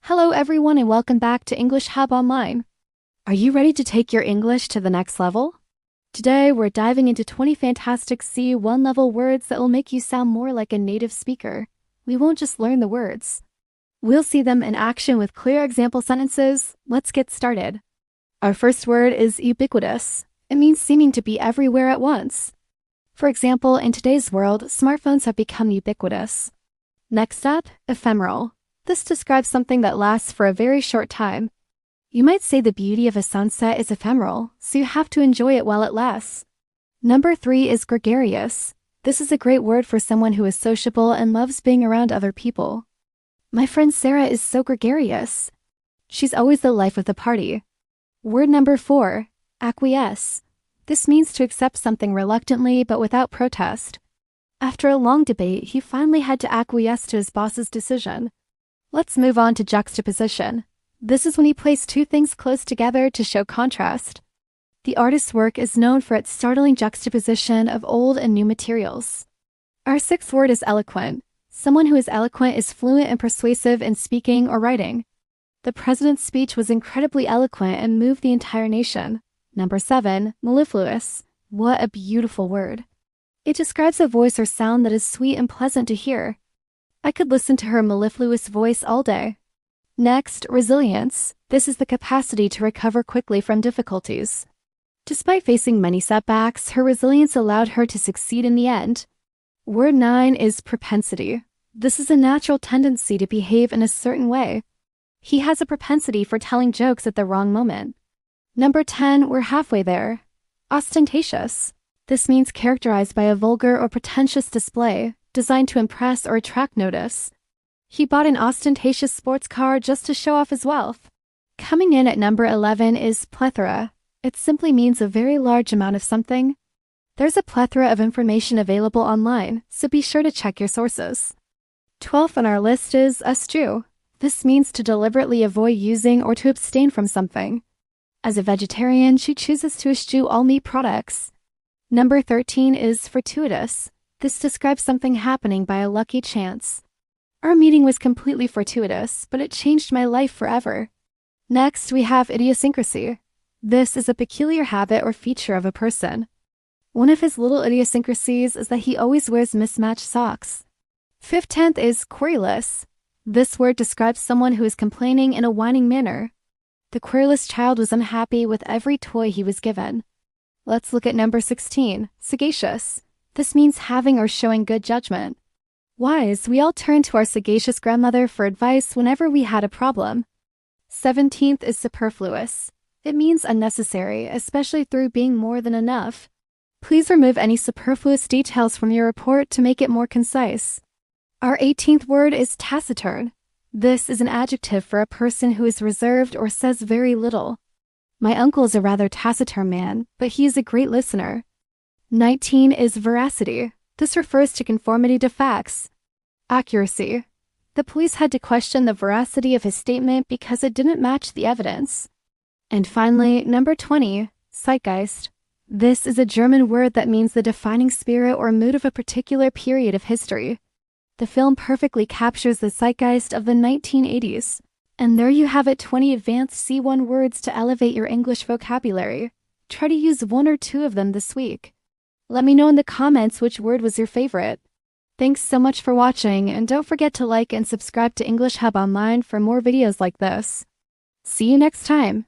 Hello everyone and welcome back to English Hub Online. Are you ready to take your English to the next level? Today we're diving into 20 fantastic C1 level words that will make you sound more like a native speaker. We won't just learn the words. We'll see them in action with clear example sentences. Let's get started. Our first word is ubiquitous. It means seeming to be everywhere at once. For example, in today's world, smartphones have become ubiquitous. Next up, ephemeral. This describes something that lasts for a very short time. You might say the beauty of a sunset is ephemeral, so you have to enjoy it while it lasts. Number 3 is gregarious. This is a great word for someone who is sociable and loves being around other people. My friend Sarah is so gregarious. She's always the life of the party. Word number 4, acquiesce. This means to accept something reluctantly but without protest. After a long debate, he finally had to acquiesce to his boss's decision. Let's move on to juxtaposition. This is when you place two things close together to show contrast. The artist's work is known for its startling juxtaposition of old and new materials. Our sixth word is eloquent. Someone who is eloquent is fluent and persuasive in speaking or writing. The president's speech was incredibly eloquent and moved the entire nation. Number 7, mellifluous. What a beautiful word. It describes a voice or sound that is sweet and pleasant to hear. I could listen to her mellifluous voice all day. Next, resilience. This is the capacity to recover quickly from difficulties. Despite facing many setbacks, her resilience allowed her to succeed in the end. Word 9 is propensity. This is a natural tendency to behave in a certain way. He has a propensity for telling jokes at the wrong moment. Number 10, we're halfway there. Ostentatious. This means characterized by a vulgar or pretentious display, designed to impress or attract notice. He bought an ostentatious sports car just to show off his wealth. Coming in at number 11 is plethora. It simply means a very large amount of something. There's a plethora of information available online, so be sure to check your sources. 12th on our list is eschew. This means to deliberately avoid using or to abstain from something. As a vegetarian, she chooses to eschew all meat products. Number 13 is fortuitous. This describes something happening by a lucky chance. Our meeting was completely fortuitous, but it changed my life forever. Next, we have idiosyncrasy. This is a peculiar habit or feature of a person. One of his little idiosyncrasies is that he always wears mismatched socks. 15th is querulous. This word describes someone who is complaining in a whining manner. The querulous child was unhappy with every toy he was given. Let's look at number 16, sagacious. This means having or showing good judgment. Wise, we all turned to our sagacious grandmother for advice whenever we had a problem. 17th is superfluous. It means unnecessary, especially through being more than enough. Please remove any superfluous details from your report to make it more concise. Our 18th word is taciturn. This is an adjective for a person who is reserved or says very little. My uncle is a rather taciturn man, but he is a great listener. 19 is veracity. This refers to conformity to facts. Accuracy. The police had to question the veracity of his statement because it didn't match the evidence. And finally, number 20, zeitgeist. This is a German word that means the defining spirit or mood of a particular period of history. The film perfectly captures the zeitgeist of the 1980s. And there you have it, 20 advanced C1 words to elevate your English vocabulary. Try to use one or two of them this week. Let me know in the comments which word was your favorite. Thanks so much for watching, and don't forget to like and subscribe to English Hub Online for more videos like this. See you next time.